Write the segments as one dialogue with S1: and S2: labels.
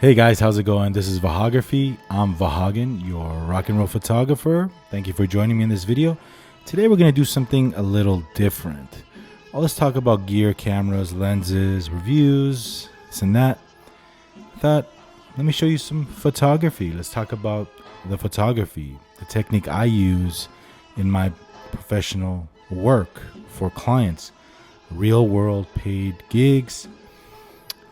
S1: Hey guys, how's it going? This is Vahagraphy. I'm Vahagan, your rock and roll photographer. Thank you for joining me in this video. Today we're going to do something a little different. Let's talk about gear, cameras, lenses, reviews, this and that. I thought, let me show you some photography. Let's talk about the photography, the technique I use in my professional work for clients, real world paid gigs.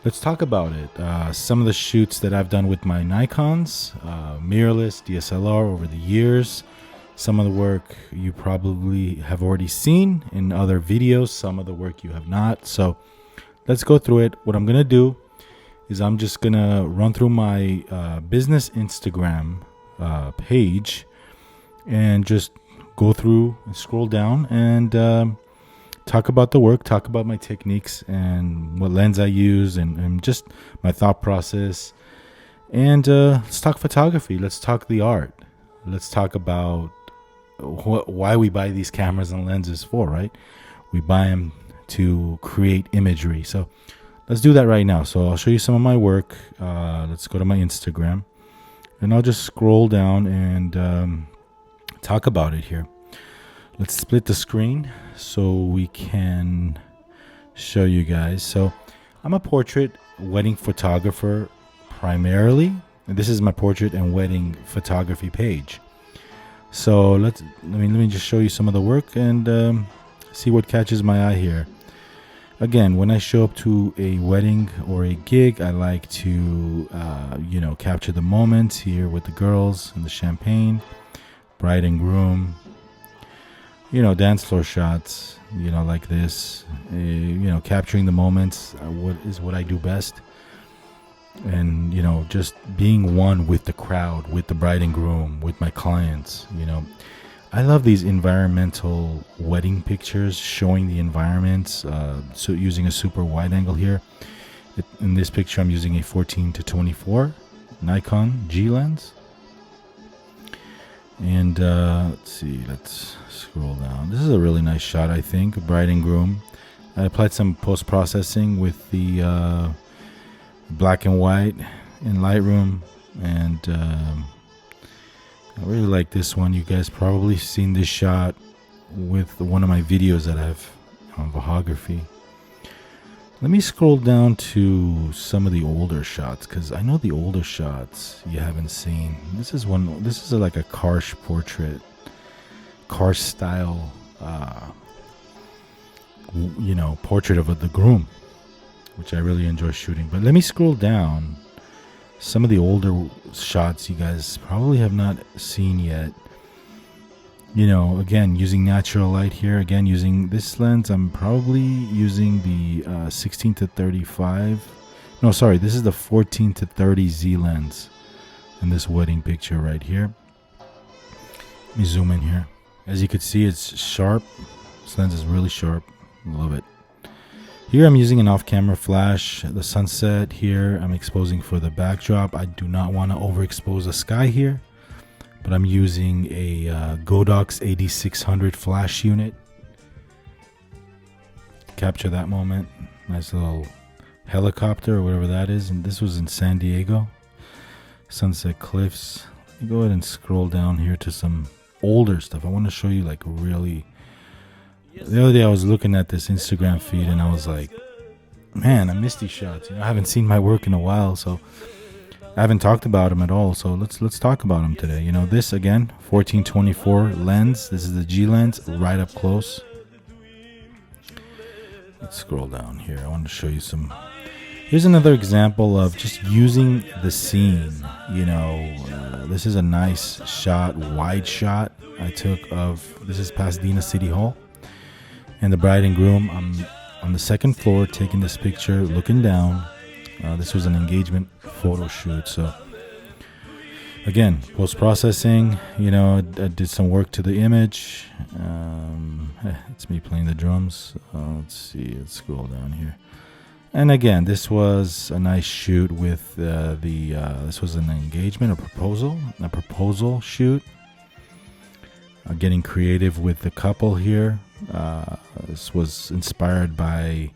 S1: Let's talk about it. Some of the shoots that I've done with my Nikons, mirrorless, DSLR over the years. Some of the work you probably have already seen in other videos. Some of the work you have not. So let's go through it. What I'm going to do is I'm just going to run through my business Instagram page and just go through and scroll down and talk about the work, talk about my techniques and what lens I use and just my thought process. And let's talk photography. Let's talk the art. Let's talk about why we buy these cameras and lenses for, right? We buy them to create imagery. So let's do that right now. So I'll show you some of my work. Let's go to my Instagram and I'll just scroll down and talk about it here. Let's split the screen so we can show you guys. So I'm a portrait wedding photographer primarily, and this is my portrait and wedding photography page. So let me just show you some of the work and see what catches my eye here. Again, when I show up to a wedding or a gig, I like to capture the moments here with the girls and the champagne, bride and groom. Dance floor shots, like this, capturing the moments, what I do best. And, just being one with the crowd, with the bride and groom, with my clients, I love these environmental wedding pictures showing the environments. So using a super wide angle here. In this picture, I'm using a 14-24 Nikon G lens. And let's see, let's scroll down. This is a really nice shot, I think, bride and groom. I applied some post-processing with the black and white in Lightroom, and I really like this one. You guys probably seen this shot with one of my videos that I have on Vahagraphy. Let me scroll down to some of the older shots, because I know the older shots you haven't seen. This is like a Karsh portrait, Karsh style, portrait of the groom, which I really enjoy shooting. But let me scroll down some of the older shots you guys probably have not seen yet. Again, using natural light here. Again, using this lens, I'm probably using the 16-35. No, sorry, this is the 14-30 Z lens in this wedding picture right here. Let me zoom in here. As you can see, it's sharp. This lens is really sharp. Love it. Here I'm using an off-camera flash. The sunset here, I'm exposing for the backdrop. I do not want to overexpose the sky here, but I'm using a Godox 8600 flash unit. Capture that moment. Nice little helicopter or whatever that is. And this was in San Diego. Sunset cliffs. Let me go ahead and scroll down here to some older stuff. I want to show you like really... The other day I was looking at this Instagram feed and I was like, man, I missed these shots. I haven't seen my work in a while, so... I haven't talked about them at all, so let's talk about them today. This again, 14-24 lens. This is the G lens, right up close. Let's scroll down here. I want to show you some. Here's another example of just using the scene. This is a nice shot, wide shot I took of. This is Pasadena City Hall, and the bride and groom. I'm on the second floor taking this picture, looking down. This was an engagement photo shoot. So again, post-processing, I did some work to the image. It's me playing the drums. Let's see, let's scroll down here. And again, this was a nice shoot with this was an engagement, a proposal shoot. Getting creative with the couple here. This was inspired by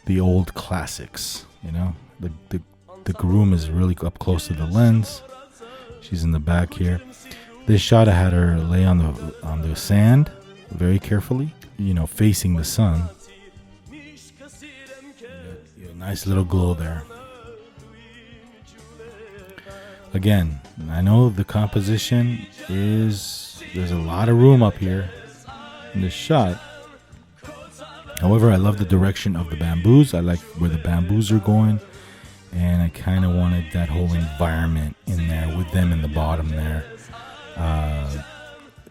S1: the old classics, the the groom is really up close to the lens. She's in the back here. This shot I had her lay on the sand very carefully, you know, facing the sun. Nice little glow there. Again, I know the composition there's a lot of room up here in this shot. However, I love the direction of the bamboos. I like where the bamboos are going, and I kind of wanted that whole environment in there with them in the bottom there.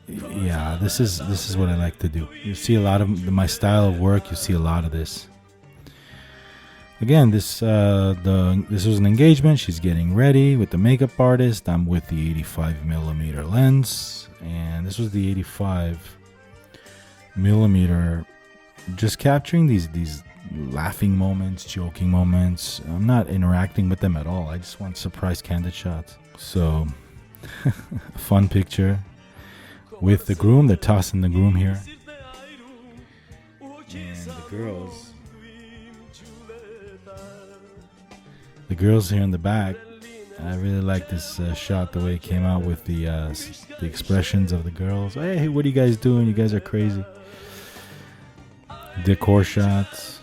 S1: Yeah, this is what I like to do. You see a lot of my style of work. You see a lot of this. Again, this was an engagement. She's getting ready with the makeup artist. I'm with the 85mm lens, and this was the 85mm. Just capturing these laughing moments, joking moments. I'm not interacting with them at all. I just want surprise candid shots. So, fun picture with the groom. They're tossing the groom here, and the girls here in the back. I really like this shot, the way it came out with the expressions of the girls. Hey, what are you guys doing? You guys are crazy. Decor shots.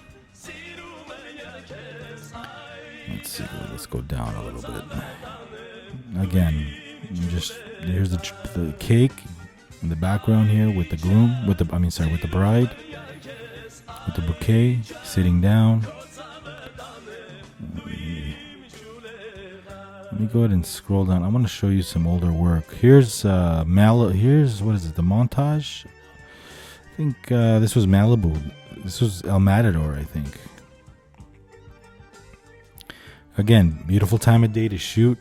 S1: Let's see. Let's go down a little bit. Again, here's the cake in the background here with the groom, with the bride, with the bouquet sitting down. Let me go ahead and scroll down. I want to show you some older work. Here's what is it? The montage. I think this was Malibu. This was El Matador, I think. Again, beautiful time of day to shoot.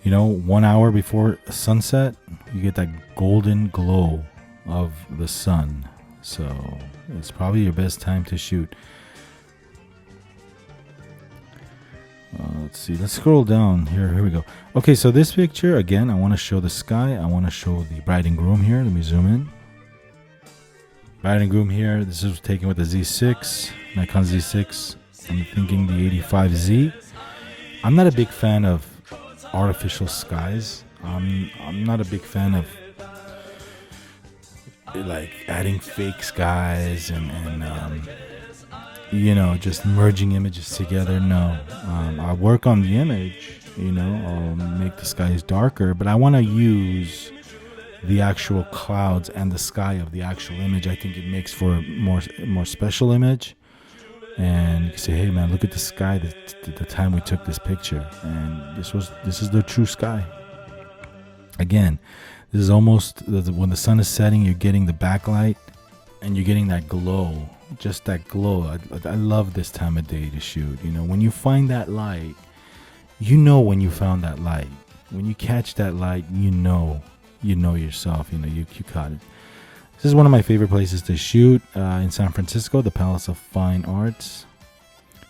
S1: You know, 1 hour before sunset, you get that golden glow of the sun. So it's probably your best time to shoot. Let's see. Let's scroll down here. Here we go. Okay, so this picture, again, I want to show the sky. I want to show the bride and groom here. Let me zoom in. Bride and groom here. This was taken with the Z6, Nikon Z6. I'm thinking the 85Z. I'm not a big fan of artificial skies. I'm not a big fan of like adding fake skies and you know, just merging images together. No, I work on the image. You know, I'll make the skies darker, but I want to use the actual clouds and the sky of the actual image. I think it makes for a more special image. And you can say, hey man, look at the sky the time we took this picture, and this is the true sky. Again, this is almost when the sun is setting, you're getting the backlight and you're getting that glow, just that glow. I love this time of day to shoot. You know, when you find that light, you know when you found that light. When you catch that light, you know yourself, you know you caught it. This is one of my favorite places to shoot in San Francisco, the Palace of Fine Arts.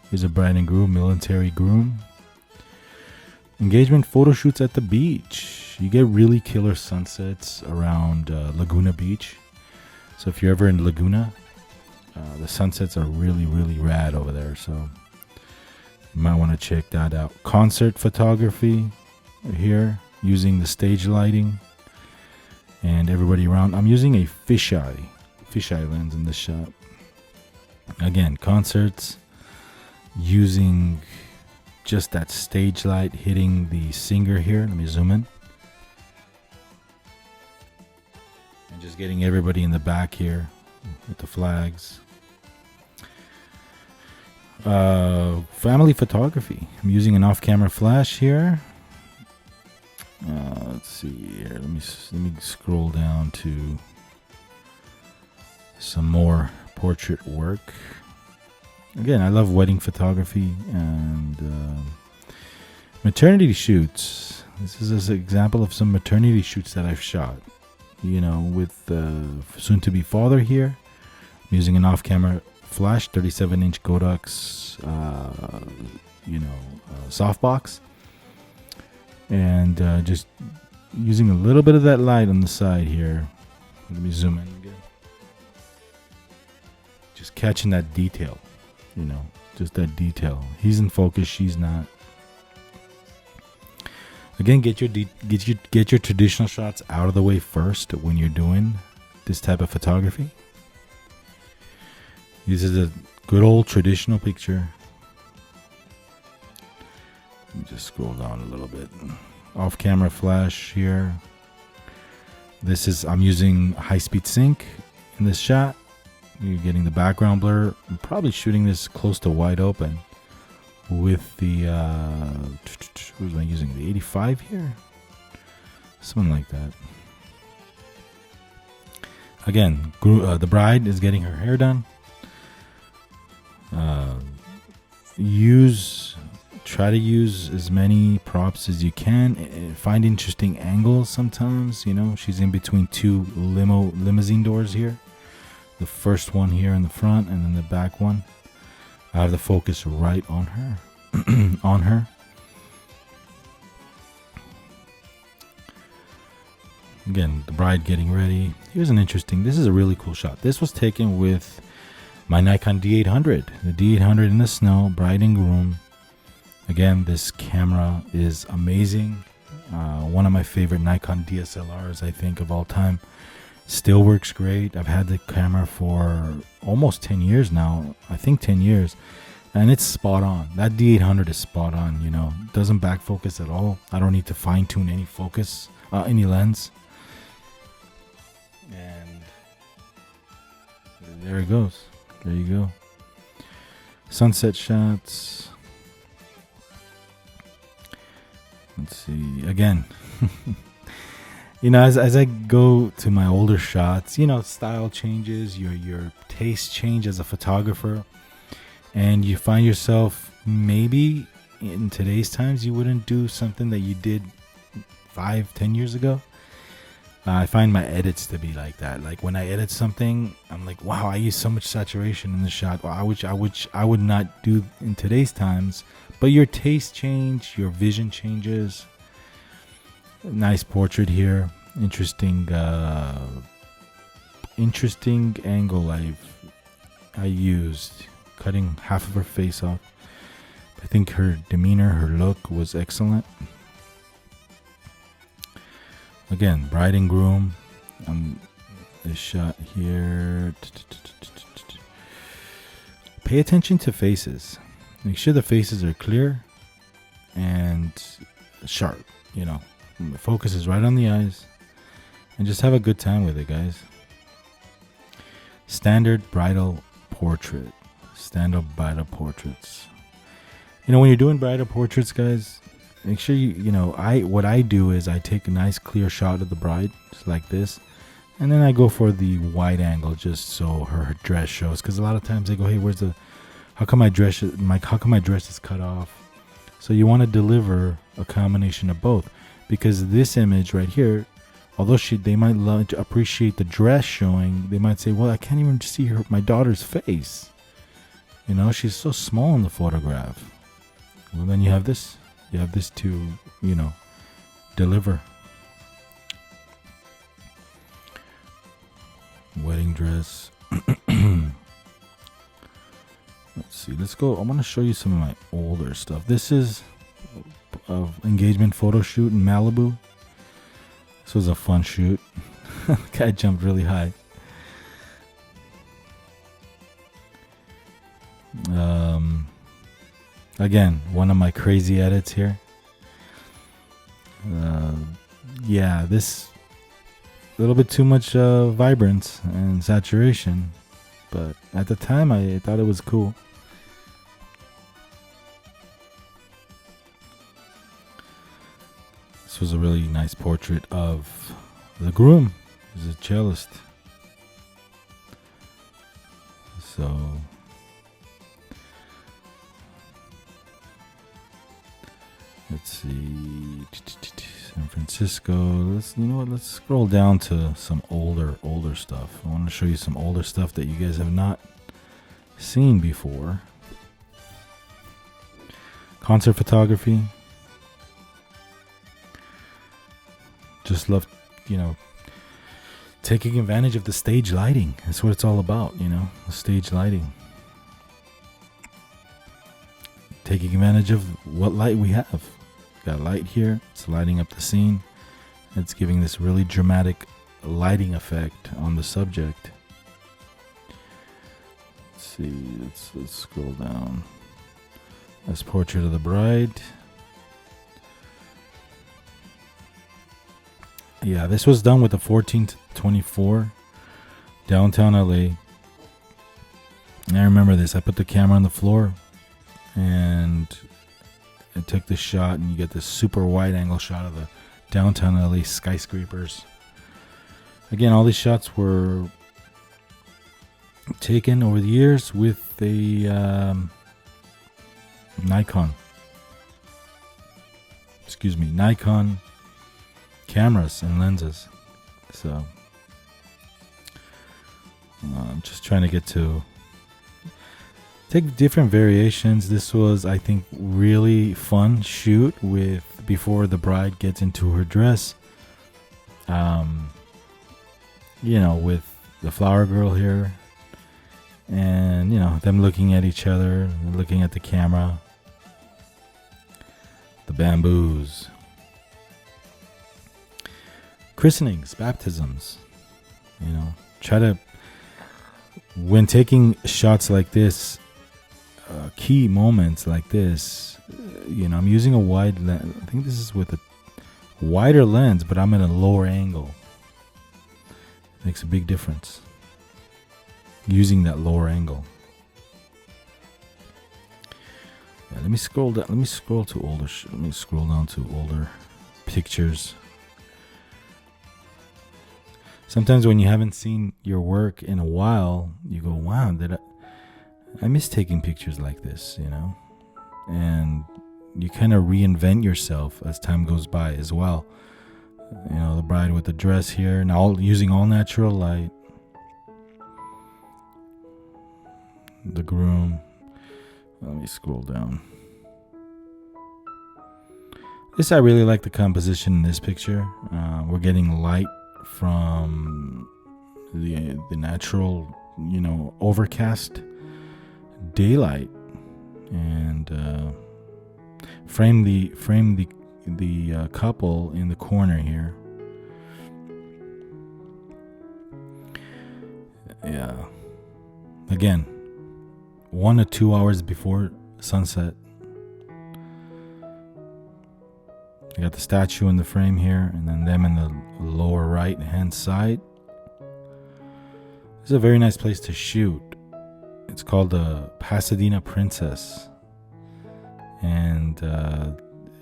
S1: Here's a bride and groom, military groom. Engagement photo shoots at the beach. You get really killer sunsets around Laguna Beach. So if you're ever in Laguna, the sunsets are really, really rad over there. So you might want to check that out. Concert photography here, using the stage lighting and everybody around. I'm using a fisheye lens in this shot. Again, concerts, using just that stage light hitting the singer here. Let me zoom in. And just getting everybody in the back here with the flags. Family photography. I'm using an off-camera flash here. Let's see here. Let me scroll down to some more portrait work. Again, I love wedding photography and maternity shoots. This is an example of some maternity shoots that I've shot. You know, with soon-to-be father here. I'm using an off-camera flash, 37-inch Godox, softbox. And just using a little bit of that light on the side here. Let me zoom in again. Just catching that detail, you know, just that detail. He's in focus, she's not. Again, get your traditional shots out of the way first when you're doing this type of photography. This is a good old traditional picture. Let me just scroll down a little bit. Off camera flash here. This is, I'm using high-speed sync in this shot. You're getting the background blur. I'm probably shooting this close to wide open with the what was I using, the 85 here, something like that. Again, the bride is getting her hair done. Try to use as many props as you can. Find interesting angles sometimes. You know, she's in between two limousine doors here. The first one here in the front, and then the back one. I have the focus right on her. On her. Again, the bride getting ready. Here's an interesting, this is a really cool shot. This was taken with my Nikon D800. The D800 in the snow, bride and groom. Again, this camera is amazing. One of my favorite Nikon DSLRs, I think, of all time. Still works great. I've had the camera for almost 10 years now. I think 10 years. And it's spot on. That D800 is spot on, you know. Doesn't back focus at all. I don't need to fine tune any focus, any lens. And there it goes. There you go. Sunset shots. Let's see. Again, you know, as I go to my older shots, you know, style changes, your taste change as a photographer, and you find yourself maybe in today's times you wouldn't do something that you did 5-10 years ago. I find my edits to be like that. Like when I edit something, I'm like, wow, I use so much saturation in the shot. Well, which I would not do in today's times. But your taste change, your vision changes. Nice portrait here. Interesting angle I used, cutting half of her face off. I think her demeanor, her look was excellent. Again, bride and groom. This shot here. Pay attention to faces. Make sure the faces are clear and sharp. You know, the focus is right on the eyes, and just have a good time with it, guys. Standard bridal portrait. Standard bridal portraits. You know, when you're doing bridal portraits, guys, make sure what I do is I take a nice clear shot of the bride, just like this, and then I go for the wide angle just so her dress shows. Because a lot of times they go, hey, how come my dress is cut off? So you want to deliver a combination of both, because this image right here, although they might love to appreciate the dress showing, they might say, well, I can't even see my daughter's face. You know, she's so small in the photograph. Well, then you have this. You have this to, you know, deliver. Wedding dress. Let's see. Let's go. I want to show you some of my older stuff. This is an engagement photo shoot in Malibu. This was a fun shoot. Guy jumped really high. Again, one of my crazy edits here. Yeah, this a little bit too much vibrance and saturation, but at the time I thought it was cool. This was a really nice portrait of the groom. He's a cellist. So let's see, San Francisco. Let's scroll down to some older stuff. I want to show you some older stuff that you guys have not seen before. Concert photography. Just love, you know, taking advantage of the stage lighting. That's what it's all about, you know, the stage lighting. Taking advantage of what light we have. got light here. It's lighting up the scene. It's giving this really dramatic lighting effect on the subject. Let's see. Let's scroll down. That's Portrait of the Bride. Yeah, this was done with the 14-24 downtown LA. And I remember this. I put the camera on the floor and I took this shot, and you get this super wide angle shot of the downtown LA skyscrapers. Again, all these shots were taken over the years with a Nikon cameras and lenses. So I'm just trying to get to take different variations. This was, I think, really fun shoot with before the bride gets into her dress. You know, with the flower girl here, and you know, them looking at each other, looking at the camera, the bamboos, christenings, baptisms. You know, try to, when taking shots like this, key moments like this, you know, I'm using a wide lens. I think this is with a wider lens, but I'm at a lower angle. Makes a big difference using that lower angle. Yeah, let me scroll down. Let me scroll to older. Let me scroll down to older pictures. Sometimes when you haven't seen your work in a while, you go, "Wow, did I miss taking pictures like this?" You know, and you kind of reinvent yourself as time goes by as well. You know, the bride with the dress here, now using all natural light. The groom. Let me scroll down. This, I really like the composition in this picture. We're getting light from the natural, you know, overcast daylight, and frame the couple in the corner here. Yeah. Again, 1 to 2 hours before sunset. You got the statue in the frame here, and then them in the lower right hand side. This is a very nice place to shoot. It's called the Pasadena Princess, and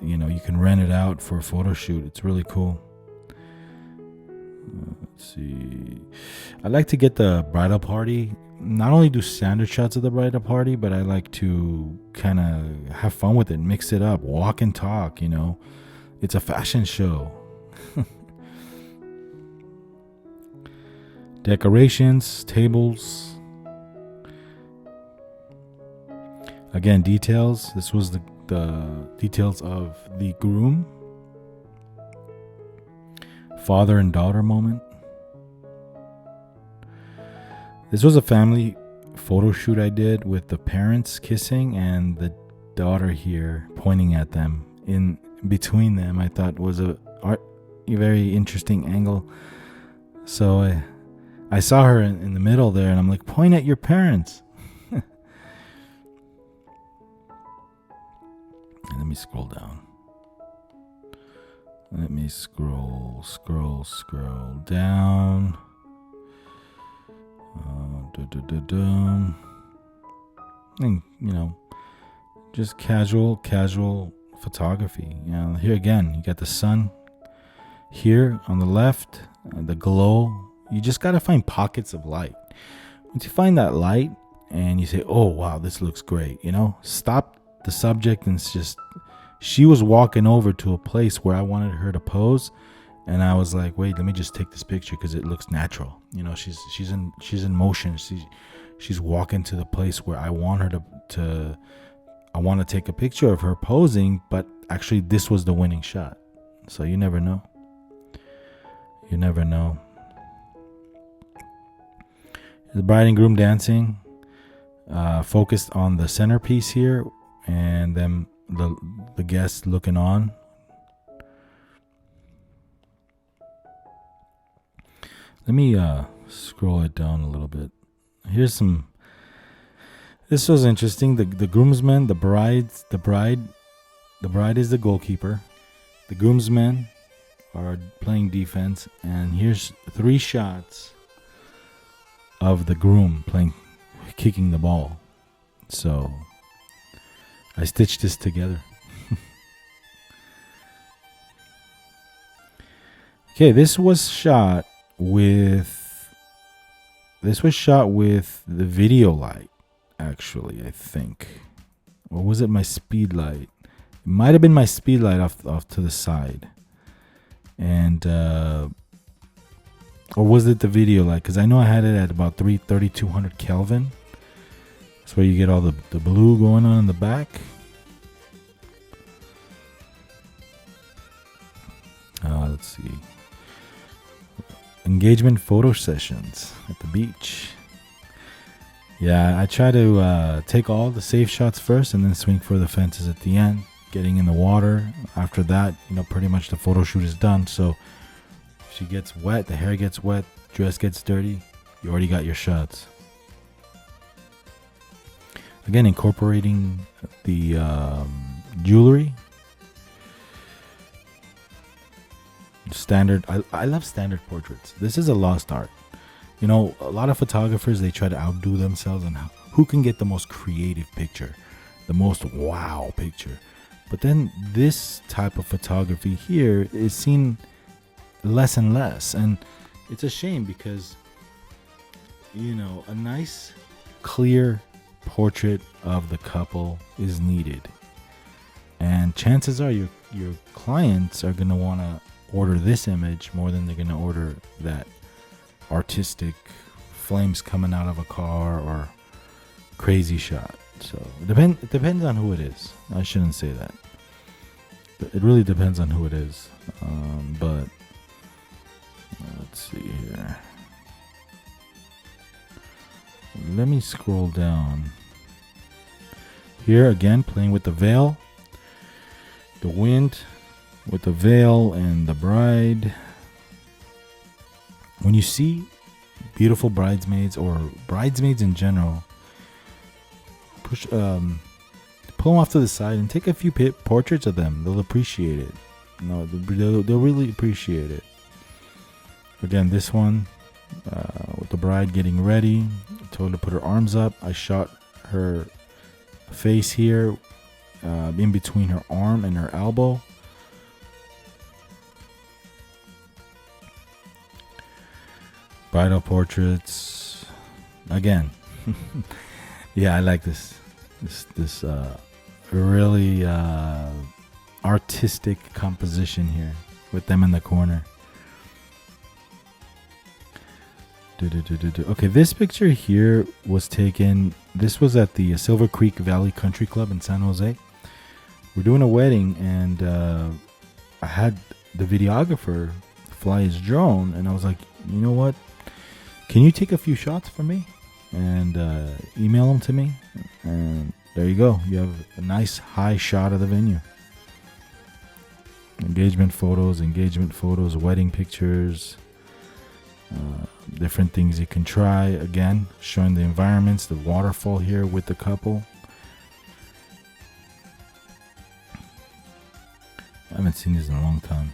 S1: you know, you can rent it out for a photo shoot. It's really cool. Let's see. I like to get the bridal party. Not only do standard shots of the bridal party, but I like to kind of have fun with it, mix it up, walk and talk. You know, it's a fashion show. Decorations, tables. Again, details. This was the details of the groom, father and daughter moment. This was a family photo shoot I did with the parents kissing and the daughter here pointing at them. In between them, I thought was a very interesting angle. So I saw her in the middle there, and I'm like, point at your parents. Let me scroll down. Let me scroll down. And, you know, just casual photography. You know, here again, you got the sun here on the left, the glow. You just got to find pockets of light. Once you find that light and you say, oh, wow, this looks great, you know, stop the subject, and it's just, she was walking over to a place where I wanted her to pose, and I was like, wait, let me just take this picture because it looks natural. You know, she's in motion. She's walking to the place where I want her to I want to take a picture of her posing, but actually this was the winning shot. So you never know. You never know. The bride and groom dancing, focused on the centerpiece here, and then the guests looking on, Let me scroll it down a little bit. Here's some. This was interesting. The groomsmen, the bride is the goalkeeper. The groomsmen are playing defense, and here's 3 shots of the groom kicking the ball. So I stitched this together. Okay, this was shot with the video light, actually, I think. Or was it my speed light? It might have been my speed light off to the side. And or was it the video light? Because I know I had it at about 3200 Kelvin. That's where you get all the blue going on in the back. Let's see. Engagement photo sessions at the beach. Yeah, I try to take all the safe shots first and then swing for the fences at the end, getting in the water. After that, pretty much the photo shoot is done. So if she gets wet, the hair gets wet, dress gets dirty, you already got your shots. Again, incorporating the jewelry. Standard. I love standard portraits. This is a lost art. A lot of photographers, they try to outdo themselves on who can get the most creative picture, the most wow picture. But then this type of photography here is seen less and less. And it's a shame because, a nice, clear portrait of the couple is needed. And chances are your clients are going to want to order this image more than they're going to order that artistic flames coming out of a car or crazy shot. So it depends on who it is. I shouldn't say that. It really depends on who it is. But let's see here. Let me scroll down. Here again, playing with the veil, the wind, with the veil and the bride. When you see beautiful bridesmaids or bridesmaids in general, pull them off to the side and take a few portraits of them. They'll appreciate it. They'll really appreciate it. Again, this one with the bride getting ready. I told her to put her arms up. I shot her face here in between her arm and her elbow. Bridal portraits. Again. Yeah, I like this really artistic composition here with them in the corner. Okay, this picture here was taken. This was at the Silver Creek Valley Country Club in San Jose. We're doing a wedding, and I had the videographer fly his drone, and I was like, you know what? Can you take a few shots for me and email them to me? And there you go. You have a nice high shot of the venue. Engagement photos, wedding pictures, different things you can try. Again, showing the environments, the waterfall here with the couple. I haven't seen these in a long time.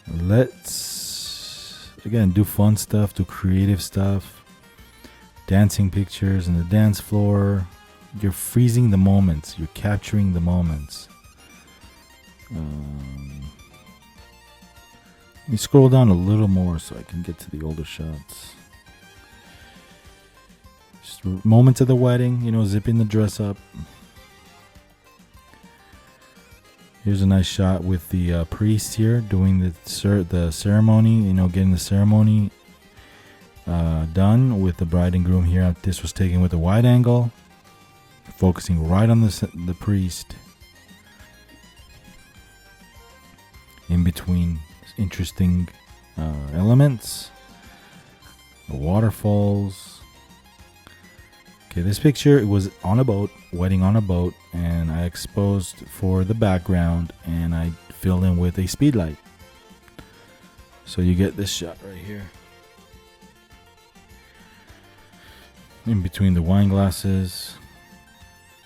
S1: Let's, again, do fun stuff, do creative stuff. Dancing pictures on the dance floor. You're freezing the moments. You're capturing the moments. Let me scroll down a little more so I can get to the older shots. Just moments of the wedding, zipping the dress up. Here's a nice shot with the priest here doing the ceremony, getting the ceremony done with the bride and groom here. This was taken with a wide angle, focusing right on the priest. In between interesting elements, the waterfalls. Okay, this picture, it was on a boat, wedding on a boat, and I exposed for the background and I filled in with a speed light. So you get this shot right here. In between the wine glasses.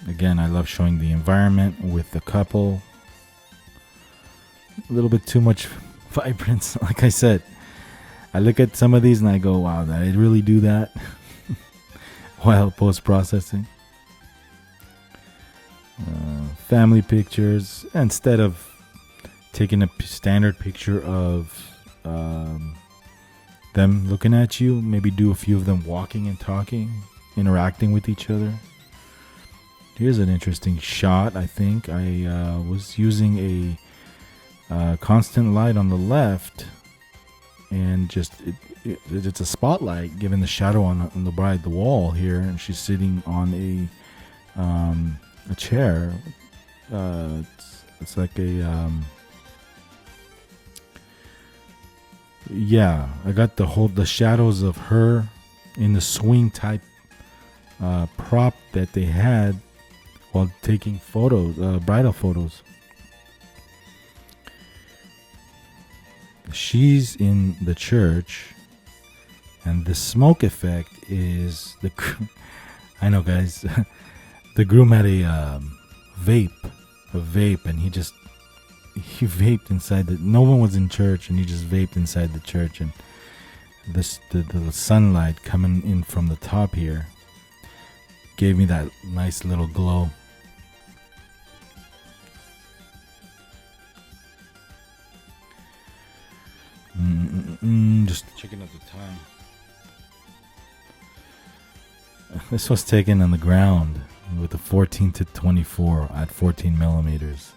S1: Again, I love showing the environment with the couple. A little bit too much vibrance. Like I said, I look at some of these and I go, wow, did I really do that? While post-processing. Family pictures. Instead of taking a standard picture of them looking at you, maybe do a few of them walking and talking, interacting with each other. Here's an interesting shot. I think I was using a constant light on the left, and just it's a spotlight giving the shadow on the bride, the wall here, and she's sitting on a chair. It's like a yeah, I got the shadows of her in the swing type prop that they had while taking photos, bridal photos. She's in the church, and the smoke effect is the. I know, guys. The groom had a vape, and he vaped inside the. No one was in church, and he just vaped inside the church, and the sunlight coming in from the top here gave me that nice little glow. Just checking out the time. This was taken on the ground with a 14-24 at 14 millimeters.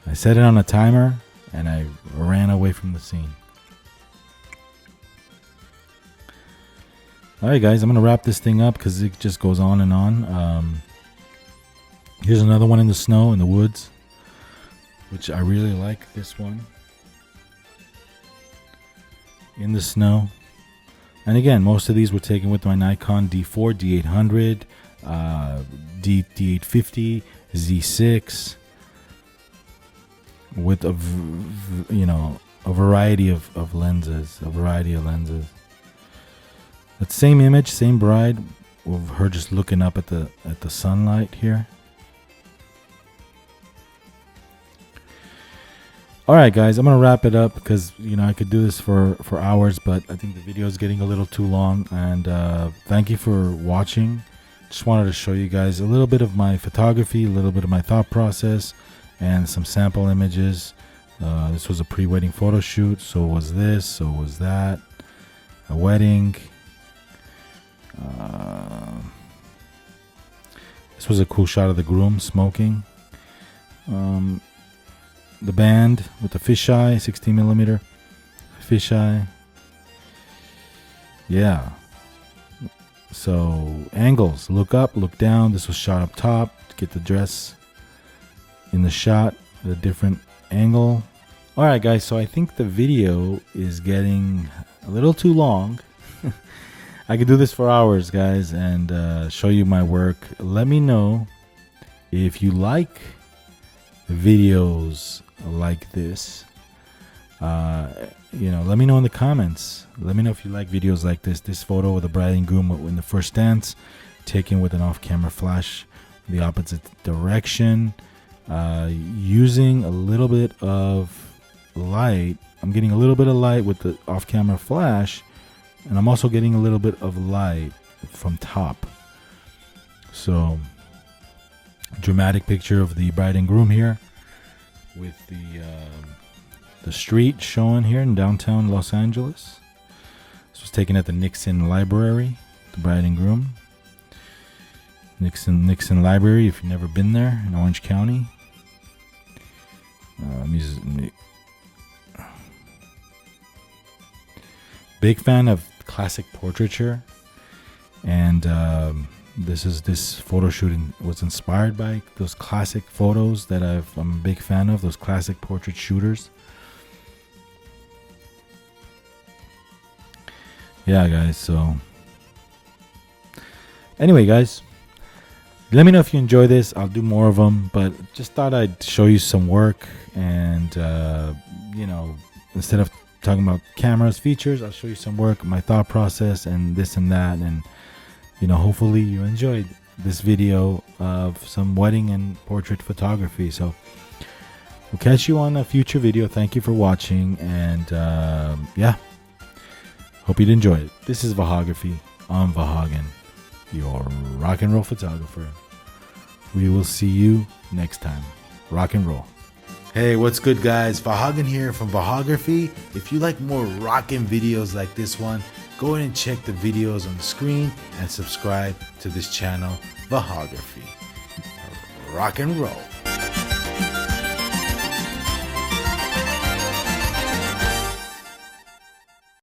S1: I set it on a timer and I ran away from the scene. Alright guys, I'm going to wrap this thing up because it just goes on and on. Here's another one in the snow, in the woods, which I really like this one. In the snow. And again, most of these were taken with my Nikon D4 Z6, D850 Z6, with a variety of lenses, That same image, same bride, of her just looking up at the sunlight here. Alright guys, I'm going to wrap it up because, I could do this for hours, but I think the video is getting a little too long. And thank you for watching. Just wanted to show you guys a little bit of my photography, a little bit of my thought process, and some sample images. This was a pre-wedding photo shoot, so was this, so was that. A wedding. This was a cool shot of the groom smoking. The band with the fisheye, 16mm fisheye. Yeah. So angles, look up, look down. This was shot up top to get the dress in the shot at a different angle. Alright guys, so I think the video is getting a little too long. I could do this for hours guys and show you my work. Let me know if you like videos like this. Let me know in the comments. Let me know if you like videos like this photo of the bride and groom in the first dance, taken with an off-camera flash in the opposite direction, using a little bit of light. I'm getting a little bit of light with the off-camera flash, and I'm also getting a little bit of light from top. So dramatic picture of the bride and groom here, with the street showing here in downtown Los Angeles. This was taken at the Nixon Library, the bride and groom. Nixon Library, if you've never been there, in Orange County. Big fan of classic portraiture, and this photo shooting was inspired by those classic photos that I'm a big fan of, those classic portrait shooters. Yeah guys, so anyway guys, let me know if you enjoy this. I'll do more of them, but just thought I'd show you some work and instead of talking about cameras, features, I'll show you some work, my thought process, and this and that. And hopefully you enjoyed this video of some wedding and portrait photography. So we'll catch you on a future video. Thank you for watching, and yeah, hope you'd enjoy it. This is Vahagraphy. I'm Vahagan, your rock and roll photographer. We will see you next time. Rock and roll. Hey, what's good, guys? Vahagan here from Vahagraphy. If you like more rockin' videos like this one, go ahead and check the videos on the screen and subscribe to this channel, Vahagraphy. Rock and roll.